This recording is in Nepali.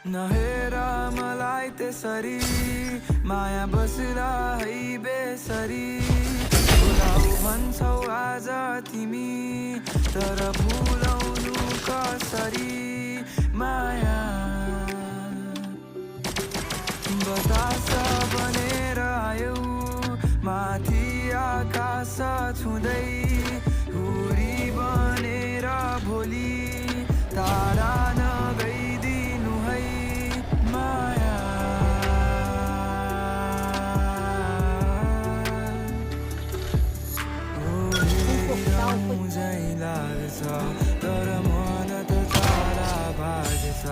नहेर मलाई त्यसरी माया बस्ला है बेसरी भुलाउ भन्छौ आज तिमी तर भुलाउनु कसरी माया बतास बनेर आयौ माथि आकाश छुँदै हुरी बनेर भोलि तारा नगइदिनु है माया झै लाग्छ तर मन त तारा बाजेछ